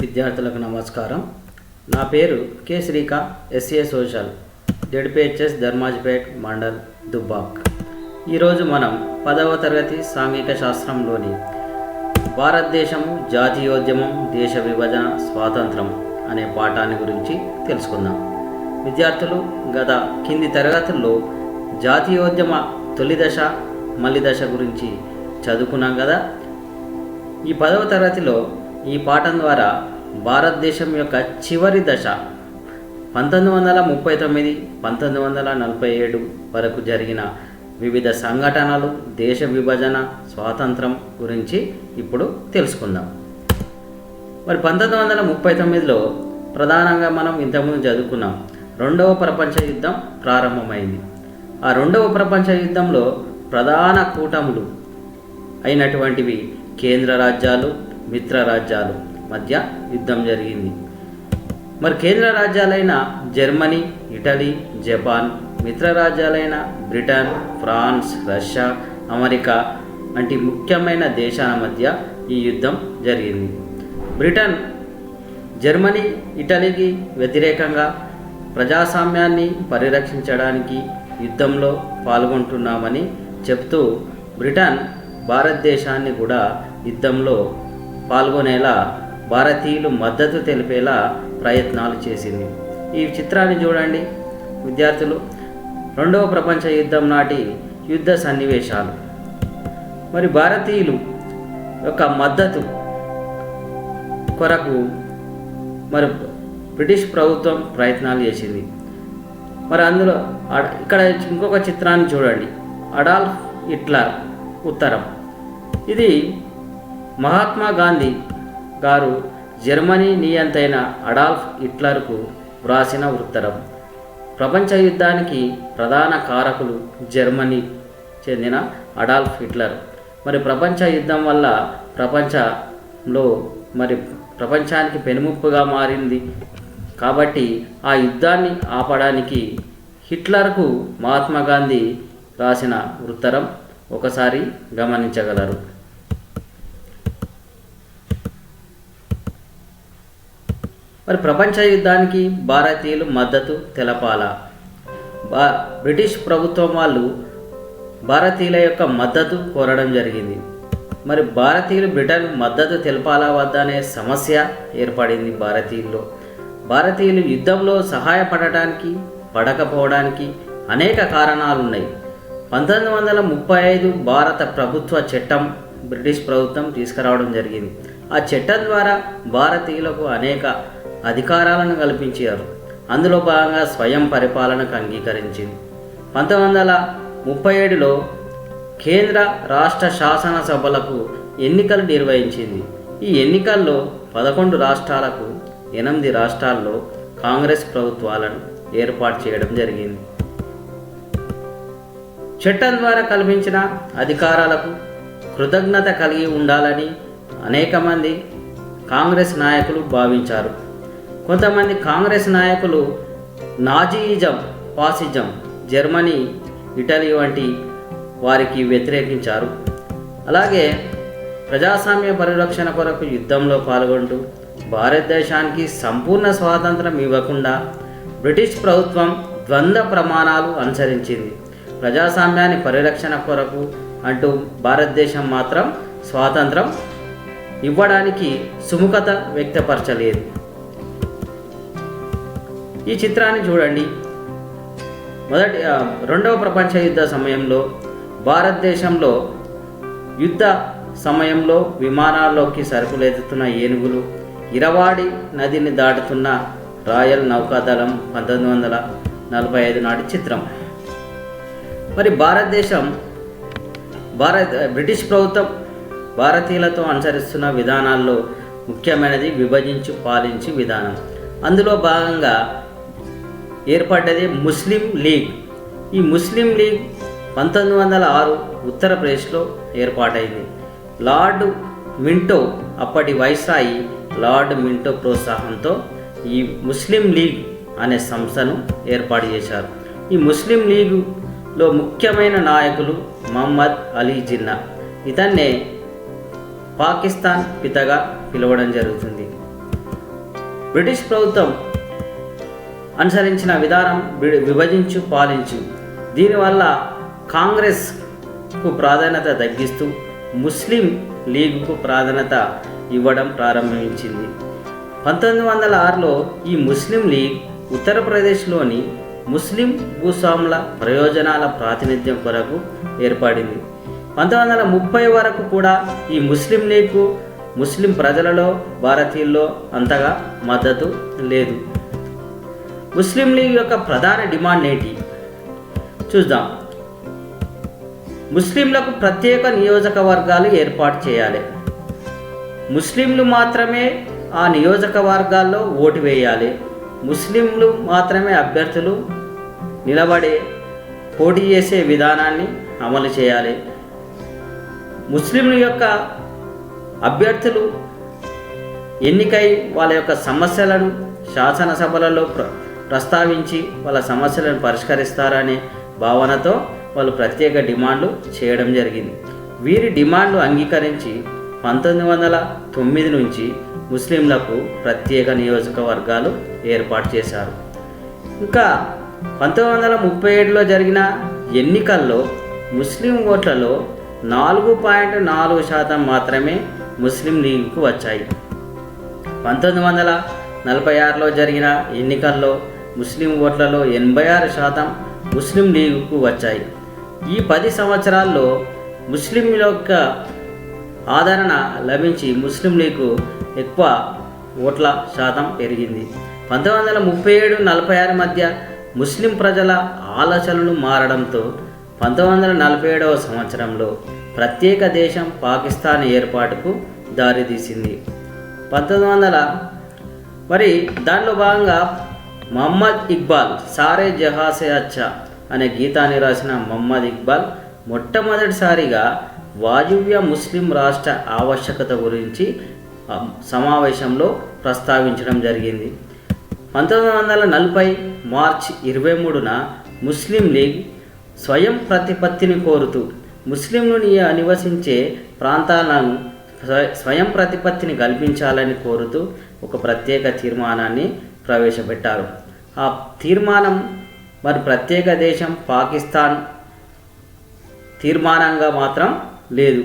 విద్యార్థులకు నమస్కారం. నా పేరు K Srikanth, SA social, ZPHS Dharmajipet mandal, Dubbak. ఈరోజు మనం 10వ తరగతి సాంఘిక శాస్త్రంలోని భారతదేశము, జాతీయోద్యమం, దేశ విభజన, స్వాతంత్రం అనే పాఠాన్ని గురించి తెలుసుకుందాం. విద్యార్థులు గత కింది తరగతుల్లో జాతీయోద్యమ తొలి దశ, మలి దశ గురించి చదువుకున్నాం కదా. ఈ 10వ తరగతిలో ఈ పాఠం ద్వారా భారతదేశం యొక్క చివరి దశ 1939, 1947 వరకు జరిగిన వివిధ సంఘటనలు, దేశ విభజన, స్వాతంత్రం గురించి ఇప్పుడు తెలుసుకుందాం. మరి 1939లో ప్రధానంగా మనం ఇంతకుముందు చదువుకున్నాం, రెండవ ప్రపంచ యుద్ధం ప్రారంభమైంది. ఆ రెండవ ప్రపంచ యుద్ధంలో ప్రధాన కూటములు అయినటువంటివి కేంద్ర రాజ్యాలు, మిత్ర రాజ్యాలు మధ్య యుద్ధం జరిగింది. మరి కేంద్ర రాజ్యాలైన జర్మనీ, ఇటలీ, జపాన్, మిత్ర రాజ్యాలైన బ్రిటన్, ఫ్రాన్స్, రష్యా, అమెరికా వంటి ముఖ్యమైన దేశాల మధ్య ఈ యుద్ధం జరిగింది. బ్రిటన్ జర్మనీ, ఇటలీకి వ్యతిరేకంగా ప్రజాస్వామ్యాన్ని పరిరక్షించడానికి యుద్ధంలో పాల్గొంటున్నామని చెప్తూ బ్రిటన్ భారతదేశాన్ని కూడా యుద్ధంలో పాల్గొనేలా, భారతీయులు మద్దతు తెలిపేలా ప్రయత్నాలు చేసింది. ఈ చిత్రాన్ని చూడండి విద్యార్థులు. రెండవ ప్రపంచ యుద్ధం నాటి యుద్ధ సన్నివేశాలు. మరి భారతీయులు యొక్క మద్దతు కొరకు మరి బ్రిటిష్ ప్రభుత్వం ప్రయత్నాలు చేసింది. మరి అందులో ఇక్కడ ఇంకొక చిత్రాన్ని చూడండి, అడాల్ఫ్ హిట్లర్ ఉత్తరం. ఇది మహాత్మా గాంధీ గారు జర్మనీ నియంతైన అడాల్ఫ్ హిట్లర్కు వ్రాసిన ఉత్తరం. ప్రపంచ యుద్ధానికి ప్రధాన కారకులు జర్మనీ చెందిన అడాల్ఫ్ హిట్లర్. మరి ప్రపంచ యుద్ధం వల్ల ప్రపంచానికి పెనుముప్పుగా మారింది. కాబట్టి ఆ యుద్ధాన్ని ఆపడానికి హిట్లర్కు మహాత్మా గాంధీ రాసిన ఉత్తరం ఒకసారి గమనించగలరు. మరి ప్రపంచ యుద్ధానికి భారతీయులు మద్దతు తెలపాలా? బ్రిటిష్ ప్రభుత్వం వాళ్ళు భారతీయుల యొక్క మద్దతు కోరడం జరిగింది. మరి భారతీయులు బ్రిటన్ మద్దతు తెలపాలా వద్ద అనే సమస్య ఏర్పడింది భారతీయుల్లో. భారతీయులు యుద్ధంలో సహాయపడటానికి పడకపోవడానికి అనేక కారణాలు ఉన్నాయి. 1935 భారత ప్రభుత్వ చట్టం బ్రిటిష్ ప్రభుత్వం తీసుకురావడం జరిగింది. ఆ చట్టం ద్వారా భారతీయులకు అనేక అధికారాలను కల్పించారు. అందులో భాగంగా స్వయం పరిపాలనకు అంగీకరించింది. 1937లో కేంద్ర రాష్ట్ర శాసనసభలకు ఎన్నికలు నిర్వహించింది. ఈ ఎన్నికల్లో 11 రాష్ట్రాలకు 8 రాష్ట్రాల్లో కాంగ్రెస్ ప్రభుత్వాలను ఏర్పాటు చేయడం జరిగింది. చట్టం ద్వారా కల్పించిన అధికారాలకు కృతజ్ఞత కలిగి ఉండాలని అనేక మంది కాంగ్రెస్ నాయకులు భావించారు. కొంతమంది కాంగ్రెస్ నాయకులు నాజీయిజం, ఫాసిజం, జర్మనీ, ఇటలీ వంటి వారికి వ్యతిరేకించారు. అలాగే ప్రజాస్వామ్య పరిరక్షణ కొరకు యుద్ధంలో పాల్గొంటూ భారతదేశానికి సంపూర్ణ స్వాతంత్రం ఇవ్వకుండా బ్రిటిష్ ప్రభుత్వం ద్వంద్వ ప్రమాణాలు అనుసరించింది. ప్రజాస్వామ్యాన్ని పరిరక్షణ కొరకు అంటూ భారతదేశం మాత్రం స్వాతంత్రం ఇవ్వడానికి సుముఖత వ్యక్తపరచలేదు. ఈ చిత్రాన్ని చూడండి. రెండవ ప్రపంచ యుద్ధ సమయంలో భారతదేశంలో యుద్ధ సమయంలో విమానాల్లోకి సరుకులెత్తుతున్న ఏనుగులు, ఇరవాడి నదిని దాటుతున్న రాయల్ నౌకాదళం 1945 నాటి చిత్రం. మరి బ్రిటిష్ ప్రభుత్వం భారతీయులతో అనుసరిస్తున్న విధానాల్లో ముఖ్యమైనది విభజించి పాలించి విధానం. అందులో భాగంగా ఏర్పడ్డది ముస్లిం లీగ్. ఈ ముస్లిం లీగ్ 1906 ఉత్తరప్రదేశ్లో ఏర్పాటైంది. లార్డ్ మింటో, అప్పటి వైస్రాయి లార్డ్ మింటో ప్రోత్సాహంతో ఈ ముస్లిం లీగ్ అనే సంస్థను ఏర్పాటు చేశారు. ఈ ముస్లిం లీగులో ముఖ్యమైన నాయకులు మహమ్మద్ అలీ జిన్నా. ఇతన్నే పాకిస్తాన్ పితగా పిలవడం జరుగుతుంది. బ్రిటిష్ ప్రభుత్వం అనుసరించిన విధానం విభజించు పాలించు. దీనివల్ల కాంగ్రెస్కు ప్రాధాన్యత తగ్గిస్తూ ముస్లిం లీగ్కు ప్రాధాన్యత ఇవ్వడం ప్రారంభించింది. 1906లో ఈ ముస్లిం లీగ్ ఉత్తరప్రదేశ్లోని ముస్లిం భూస్వాముల ప్రయోజనాల ప్రాతినిధ్యం కొరకు ఏర్పడింది. 1930 వరకు కూడా ఈ ముస్లిం లీగ్కు ముస్లిం ప్రజలలో భారతీయుల్లో అంతగా మద్దతు లేదు. ముస్లిం లీగ్ యొక్క ప్రధాన డిమాండ్ ఏంటి చూద్దాం. ముస్లింలకు ప్రత్యేక నియోజకవర్గాలు ఏర్పాటు చేయాలి. ముస్లింలు మాత్రమే ఆ నియోజకవర్గాల్లో ఓటు వేయాలి. ముస్లింలు మాత్రమే అభ్యర్థులు నిలబడే పోటీ చేసే విధానాన్ని అమలు చేయాలి. ముస్లింల యొక్క అభ్యర్థులు ఎన్నికై వాళ్ళ యొక్క సమస్యలను శాసనసభలలో ప్రస్తావించి వాళ్ళ సమస్యలను పరిష్కరిస్తారనే భావనతో వాళ్ళు ప్రత్యేక డిమాండ్లు చేయడం జరిగింది. వీరి డిమాండ్లు అంగీకరించి 1909 నుంచి ముస్లింలకు ప్రత్యేక నియోజకవర్గాలు ఏర్పాటు చేశారు. ఇంకా 1937లో జరిగిన ఎన్నికల్లో ముస్లిం ఓట్లలో 4.4% మాత్రమే ముస్లిం లీగ్కు వచ్చాయి. 1946లో జరిగిన ఎన్నికల్లో ముస్లిం ఓట్లలో 86% ముస్లిం లీగ్కు వచ్చాయి. ఈ 10 సంవత్సరాల్లో ముస్లింల యొక్క ఆదరణ లభించి ముస్లిం లీగ్కు ఎక్కువ ఓట్ల శాతం పెరిగింది. 1937-46 మధ్య ముస్లిం ప్రజల ఆలోచనలు మారడంతో 1947వ సంవత్సరంలో ప్రత్యేక దేశం పాకిస్తాన్ ఏర్పాటుకు దారితీసింది. దానిలో భాగంగా మహమ్మద్ ఇక్బాల్ సారే జహాసే అచ్చా అనే గీతాన్ని రాసిన మహమ్మద్ ఇక్బాల్ మొట్టమొదటిసారిగా వాయువ్య ముస్లిం రాష్ట్ర ఆవశ్యకత గురించి సమావేశంలో ప్రస్తావించడం జరిగింది. 1940 మార్చి 23న ముస్లిం లీగ్ స్వయం ప్రతిపత్తిని కోరుతూ ముస్లింలు నివసించే ప్రాంతాలను స్వయం ప్రతిపత్తిని కల్పించాలని కోరుతూ ఒక ప్రత్యేక తీర్మానాన్ని ప్రవేశపెట్టారు. ఆ తీర్మానం ప్రత్యేక దేశం పాకిస్తాన్ తీర్మానంగా మాత్రం లేదు.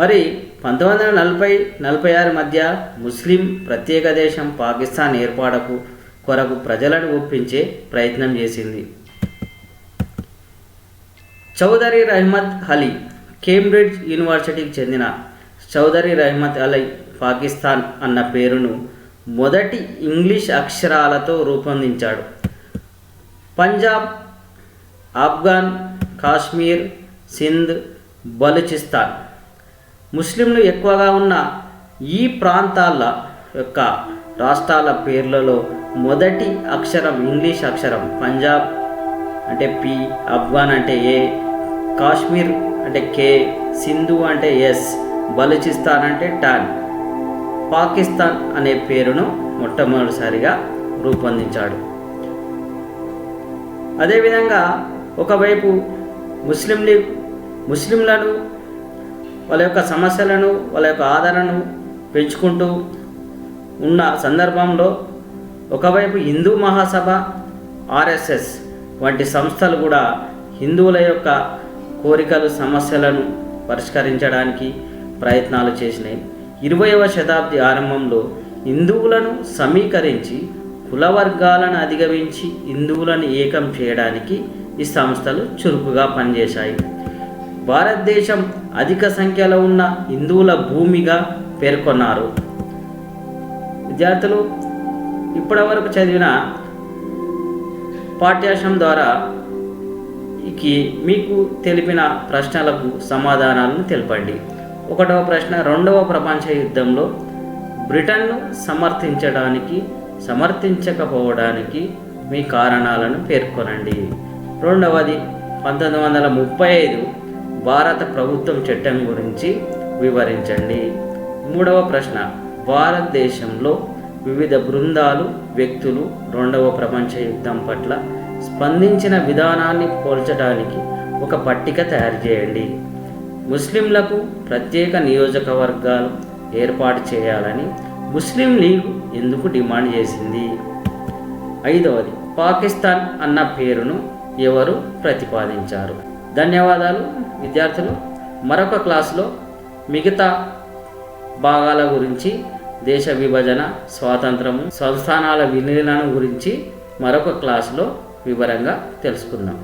1940-46 మధ్య ముస్లిం ప్రత్యేక దేశం పాకిస్తాన్ ఏర్పాటుకు కొరకు ప్రజలను ఒప్పించే ప్రయత్నం చేసింది. చౌదరి రహమత్ అలీ కేంబ్రిడ్జ్ యూనివర్సిటీకి చెందిన చౌదరి రహమత్ అలీ పాకిస్తాన్ అన్న పేరును మొదటి ఇంగ్లీష్ అక్షరాలతో రూపొందించాడు. పంజాబ్, ఆఫ్ఘన్, కాశ్మీర్, సింధ్, బలూచిస్తాన్ ముస్లింలు ఎక్కువగా ఉన్న ఈ ప్రాంతాల యొక్క రాష్ట్రాల పేర్లలో మొదటి అక్షరం ఇంగ్లీష్ అక్షరం. పంజాబ్ అంటే పి, ఆఫ్ఘన్ అంటే ఏ, కాశ్మీర్ అంటే కే, సింధు అంటే ఎస్, బలూచిస్తాన్ అంటే టాన్, పాకిస్తాన్ అనే పేరును మొట్టమొదటిసారిగా రూపొందించాడు. అదేవిధంగా ఒకవైపు ముస్లిం లీగ్ ముస్లింలను వాళ్ళ యొక్క సమస్యలను వాళ్ళ యొక్క ఆదరణను పెంచుకుంటూ ఉన్న సందర్భంలో ఒకవైపు హిందూ మహాసభ, ఆర్ఎస్ఎస్ వంటి సంస్థలు కూడా హిందువుల యొక్క కోరికలు సమస్యలను పరిష్కరించడానికి ప్రయత్నాలు చేసినాయి. 20వ శతాబ్ది ఆరంభంలో హిందువులను సమీకరించి కుల వర్గాలను అధిగమించి హిందువులను ఏకం చేయడానికి ఈ సంస్థలు చురుకుగా పనిచేశాయి. భారతదేశం అధిక సంఖ్యలో ఉన్న హిందువుల భూమిగా పేర్కొన్నారు. విద్యార్థులు ఇప్పటివరకు చదివిన పాఠ్యాంశం ద్వారా మీకు తెలిపిన ప్రశ్నలకు సమాధానాలను తెలపండి. 1వ ప్రశ్న, 2వ ప్రపంచ యుద్ధంలో బ్రిటన్ను సమర్థించకపోవడానికి మీ కారణాలను పేర్కొనండి. 2వది 1935 భారత ప్రభుత్వం చట్టం గురించి వివరించండి. 3వ ప్రశ్న, భారతదేశంలో వివిధ బృందాలు, వ్యక్తులు 2వ ప్రపంచ యుద్ధం పట్ల స్పందించిన విధానాన్ని పోల్చడానికి ఒక పట్టిక తయారు చేయండి. ముస్లింలకు ప్రత్యేక నియోజకవర్గాలు ఏర్పాటు చేయాలని ముస్లిం లీగ్ ఎందుకు డిమాండ్ చేసింది? 5వది, పాకిస్తాన్ అన్న పేరును ఎవరు ప్రతిపాదించారు? ధన్యవాదాలు విద్యార్థులు. మరొక క్లాసులో మిగతా భాగాల గురించి, దేశ విభజన, స్వాతంత్రము, సంస్థానాల విలీనం గురించి మరొక క్లాసులో వివరంగా తెలుసుకుందాం.